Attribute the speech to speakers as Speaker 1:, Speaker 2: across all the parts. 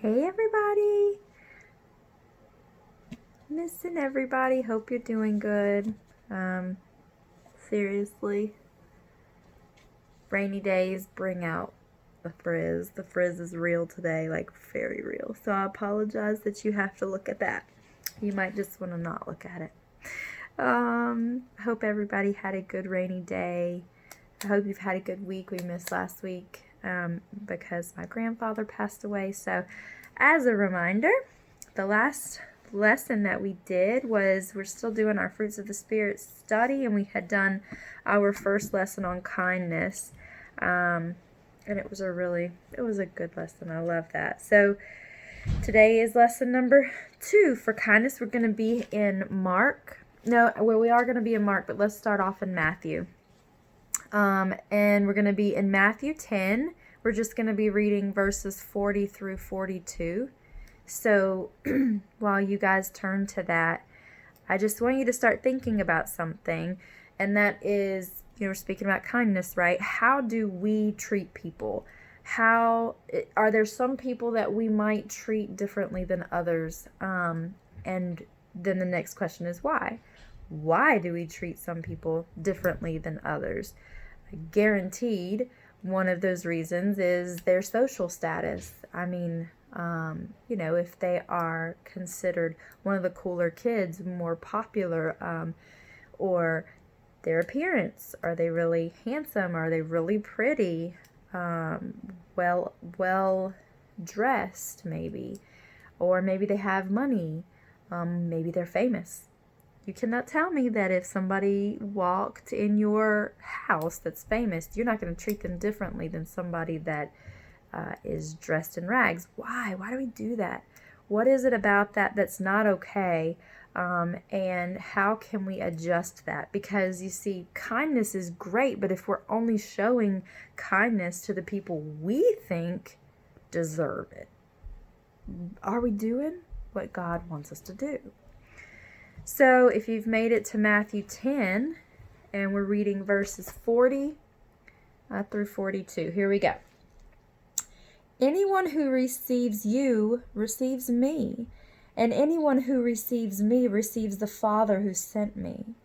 Speaker 1: Hey everybody! Missing everybody. Hope you're doing good. Seriously, rainy days bring out the frizz. The frizz is real today, like very real. So I apologize that you have to look at that. You might just want to not look at it. I hope everybody had a good rainy day. I hope you've had a good week. We missed last week because my grandfather passed away. So as a reminder, the last lesson that we did was we're still doing our Fruits of the Spirit study, and we had done our first lesson on kindness. And it was a good lesson. I love that. So today is lesson number 2 for kindness. We're going to be in Mark. No, well, we are going to be in Mark, but let's start off in Matthew. And we're going to be in Matthew 10. We're just going to be reading verses 40 through 42. So while you guys turn to that, I just want you to start thinking about something, and that is, we're speaking about kindness, right? How do we treat people? Are there some people that we might treat differently than others? And then the next question is why? Why do we treat some people differently than others? Guaranteed, one of those reasons is their social status. I mean, if they are considered one of the cooler kids, more popular, or their appearance. Are they really handsome? Are they really pretty? Well dressed, maybe. Or maybe they have money. Maybe they're famous. You cannot tell me that if somebody walked in your house that's famous, you're not going to treat them differently than somebody that is dressed in rags. Why? Why do we do that? What is it about that that's not okay? And how can we adjust that? Because you see, kindness is great, but if we're only showing kindness to the people we think deserve it, are we doing what God wants us to do? So if you've made it to Matthew 10, and we're reading verses 40 through 42, here we go. Anyone who receives you receives me, and anyone who receives me receives the Father who sent me.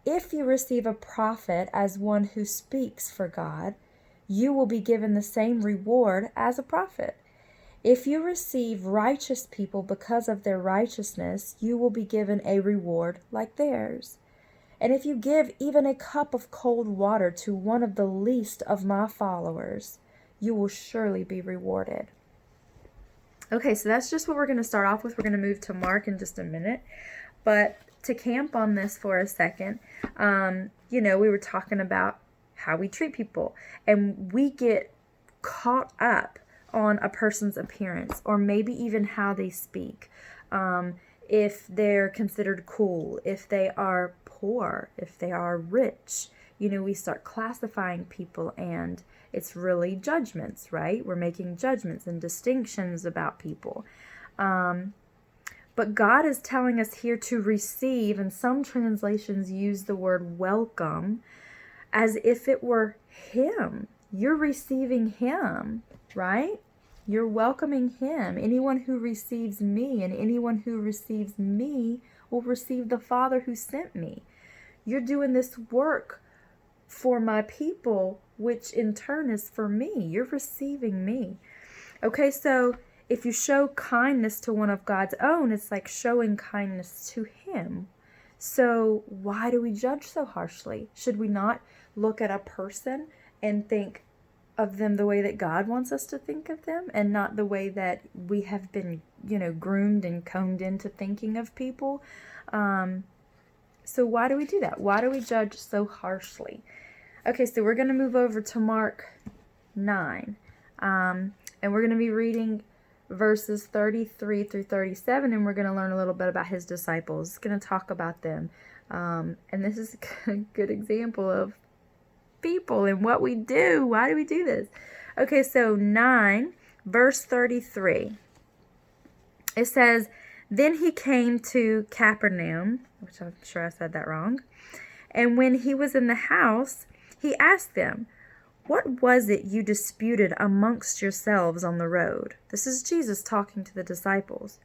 Speaker 1: If you receive a prophet as one who speaks for God, you will be given the same reward as a prophet. If you receive righteous people because of their righteousness, you will be given a reward like theirs. And if you give even a cup of cold water to one of the least of my followers, you will surely be rewarded. Okay, so that's just what we're going to start off with. We're going to move to Mark in just a minute. But to camp on this for a second, we were talking about how we treat people. And we get caught up on a person's appearance, or maybe even how they speak. If they're considered cool, if they are poor, if they are rich. We start classifying people, and it's really judgments, right? We're making judgments and distinctions about people. But God is telling us here to receive, and some translations use the word welcome as if it were Him. You're receiving Him, right? You're welcoming Him. Anyone who receives me, and anyone who receives me will receive the Father who sent me. You're doing this work for my people, which in turn is for me. You're receiving me. Okay, so if you show kindness to one of God's own, it's like showing kindness to Him. So why do we judge so harshly? Should we not look at a person and think of them the way that God wants us to think of them, and not the way that we have been, groomed and coned into thinking of people? So why do we do that? Why do we judge so harshly? Okay, so we're going to move over to Mark 9. And we're going to be reading verses 33 through 37, and we're going to learn a little bit about His disciples. It's going to talk about them. And this is a good example of people and what we do. Why do we do this? Okay, so 9, verse 33. It says, Then He came to Capernaum, which I'm sure I said that wrong. And when He was in the house, He asked them, what was it you disputed amongst yourselves on the road? This is Jesus talking to the disciples.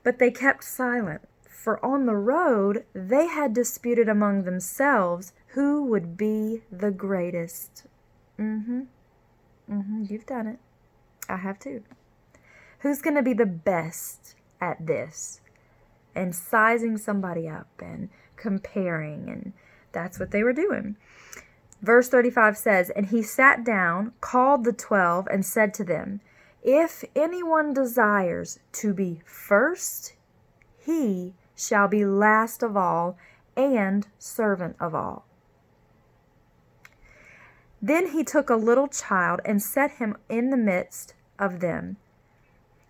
Speaker 1: But they kept silent, for on the road they had disputed among themselves who would be the greatest. You've done it. I have too. Who's going to be the best at this? And sizing somebody up and comparing, and that's what they were doing. Verse 35 says, "And he sat down, called the 12, and said to them, If anyone desires to be first, he shall be last of all and servant of all." Then he took a little child and set him in the midst of them.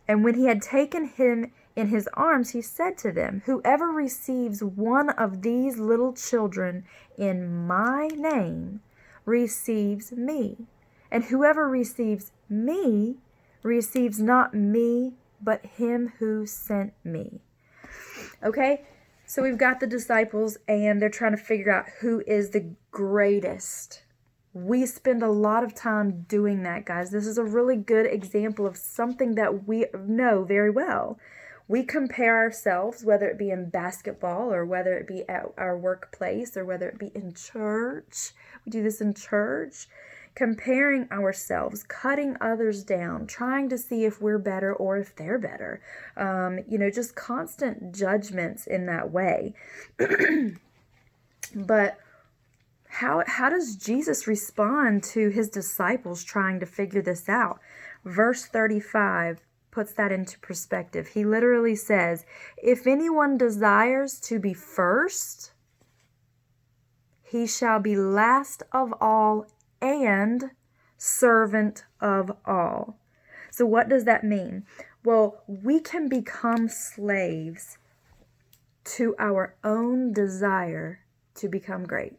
Speaker 1: And when he had taken him in his arms, he said to them, "Whoever receives one of these little children in my name receives me. And whoever receives me receives not me, but him who sent me." Okay, so we've got the disciples and they're trying to figure out who is the greatest. We spend a lot of time doing that, guys. This is a really good example of something that we know very well. We compare ourselves, whether it be in basketball or whether it be at our workplace or whether it be in church. We do this in church. Comparing ourselves, cutting others down, trying to see if we're better or if they're better. Just constant judgments in that way. But how does Jesus respond to his disciples trying to figure this out? Verse 35 puts that into perspective. He literally says, "If anyone desires to be first, he shall be last of all and servant of all." So what does that mean? Well, we can become slaves to our own desire to become great.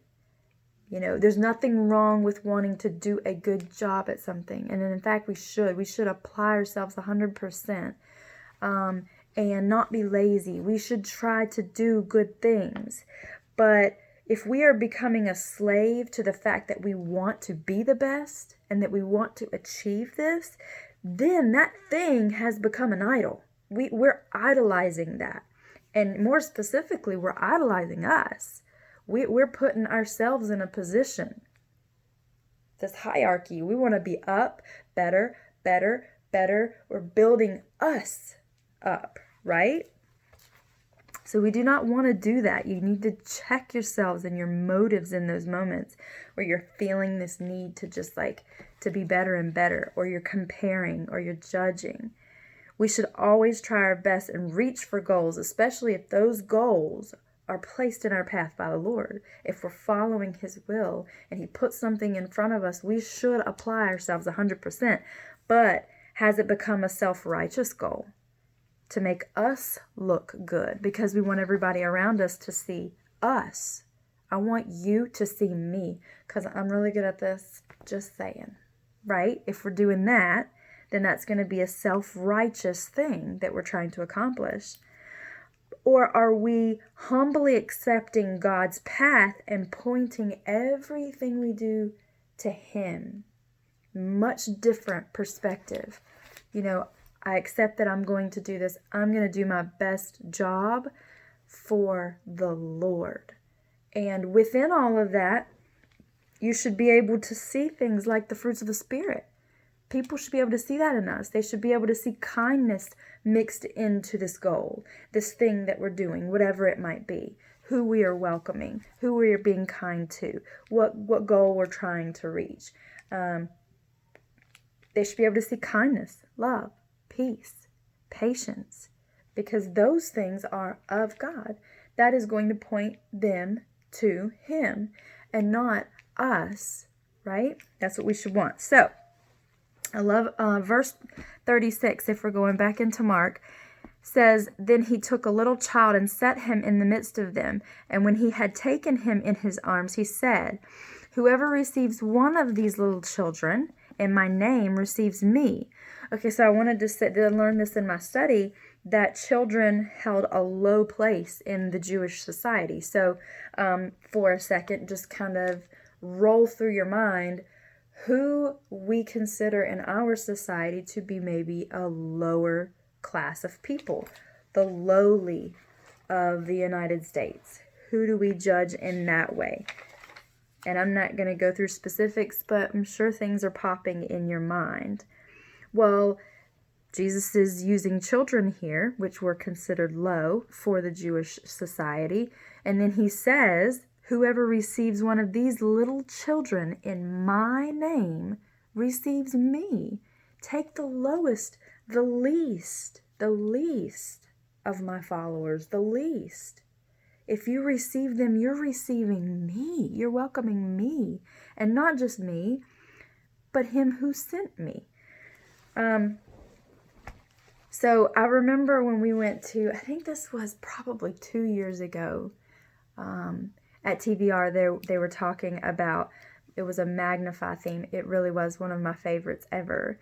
Speaker 1: There's nothing wrong with wanting to do a good job at something. And in fact, we should apply ourselves 100%, and not be lazy. We should try to do good things. But if we are becoming a slave to the fact that we want to be the best and that we want to achieve this, then that thing has become an idol. We're idolizing that. And more specifically, we're idolizing us. We're putting ourselves in a position. This hierarchy, we want to be up, better. We're building us up, right? So we do not want to do that. You need to check yourselves and your motives in those moments where you're feeling this need to just to be better and better, or you're comparing or you're judging. We should always try our best and reach for goals, especially if those goals are placed in our path by the Lord. If we're following his will and he puts something in front of us, we should apply ourselves 100%. But has it become a self-righteous goal to make us look good because we want everybody around us to see us? I want you to see me because I'm really good at this. Just saying, right? If we're doing that, then that's going to be a self-righteous thing that we're trying to accomplish. Or are we humbly accepting God's path and pointing everything we do to him? Much different perspective. I accept that I'm going to do this. I'm going to do my best job for the Lord. And within all of that, you should be able to see things like the fruits of the Spirit. People should be able to see that in us. They should be able to see kindness mixed into this goal, this thing that we're doing, whatever it might be, who we are welcoming, who we are being kind to, what goal we're trying to reach. They should be able to see kindness, love, peace, patience, because those things are of God. That is going to point them to him and not us, right? That's what we should want. So, I love verse 36, if we're going back into Mark, says, "Then he took a little child and set him in the midst of them. And when he had taken him in his arms, he said, Whoever receives one of these little children in my name receives me." Okay, so I wanted to learn this in my study, that children held a low place in the Jewish society. So for a second, just kind of roll through your mind, who we consider in our society to be maybe a lower class of people, the lowly of the United States. Who do we judge in that way? And I'm not going to go through specifics, but I'm sure things are popping in your mind. Well, Jesus is using children here, which were considered low for the Jewish society. And then he says, whoever receives one of these little children in my name receives me. Take the lowest, the least of my followers, the least. If you receive them, you're receiving me. You're welcoming me. And not just me, but him who sent me. So I remember when we went to, I think this was probably 2 years ago, at TBR, they were talking about, it was a Magnify theme. It really was one of my favorites ever.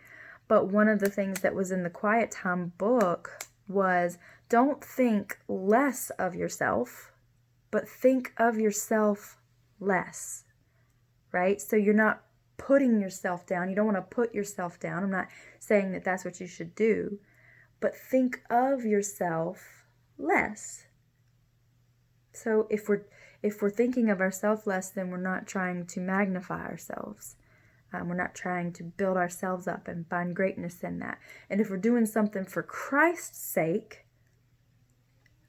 Speaker 1: But one of the things that was in the Quiet Time book was, don't think less of yourself, but think of yourself less, right? So you're not putting yourself down. You don't want to put yourself down. I'm not saying that that's what you should do, but think of yourself less. So if we're thinking of ourselves less, then we're not trying to magnify ourselves. We're not trying to build ourselves up and find greatness in that. And if we're doing something for Christ's sake,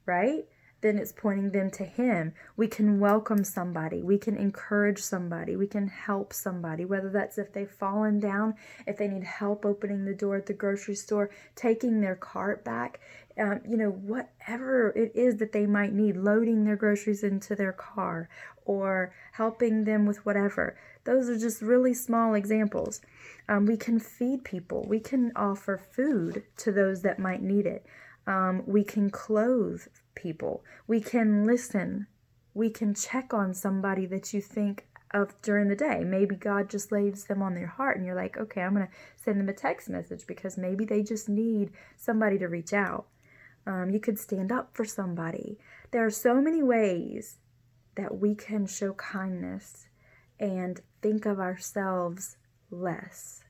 Speaker 1: right, then it's pointing them to him. We can welcome somebody. We can encourage somebody. We can help somebody, whether that's if they've fallen down, if they need help opening the door at the grocery store, taking their cart back, whatever it is that they might need, loading their groceries into their car or helping them with whatever. Those are just really small examples. We can feed people. We can offer food to those that might need it. We can clothe people. We can listen. We can check on somebody that you think of during the day. Maybe God just lays them on their heart and you're like, okay, I'm going to send them a text message because maybe they just need somebody to reach out. You could stand up for somebody. There are so many ways that we can show kindness and think of ourselves less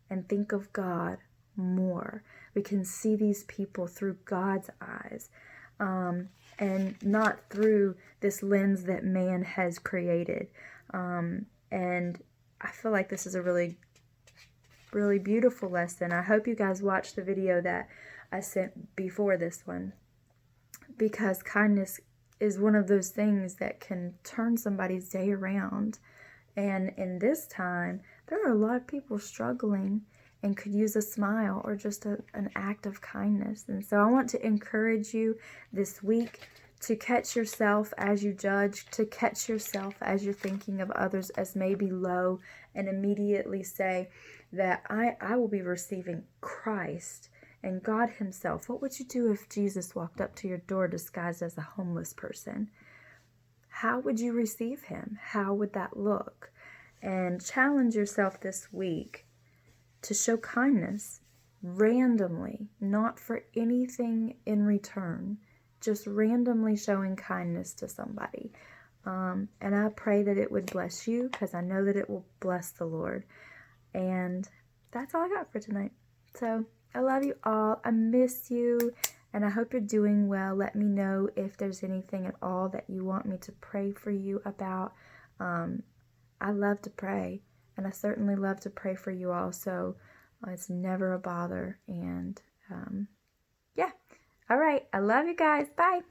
Speaker 1: and think of God more. We can see these people through God's eyes, and not through this lens that man has created. And I feel like this is a really, really beautiful lesson. I hope you guys watched the video that I sent before this one, because kindness is one of those things that can turn somebody's day around. And in this time, there are a lot of people struggling and could use a smile or just an act of kindness. And so I want to encourage you this week to catch yourself as you judge, to catch yourself as you're thinking of others as maybe low, and immediately say that I will be receiving Christ and God himself. What would you do if Jesus walked up to your door disguised as a homeless person? How would you receive him? How would that look? And challenge yourself this week to show kindness randomly, not for anything in return, just randomly showing kindness to somebody. And I pray that it would bless you, because I know that it will bless the Lord. And that's all I got for tonight. So I love you all. I miss you. And I hope you're doing well. Let me know if there's anything at all that you want me to pray for you about. I love to pray. And I certainly love to pray for you all. So it's never a bother. And yeah. All right. I love you guys. Bye.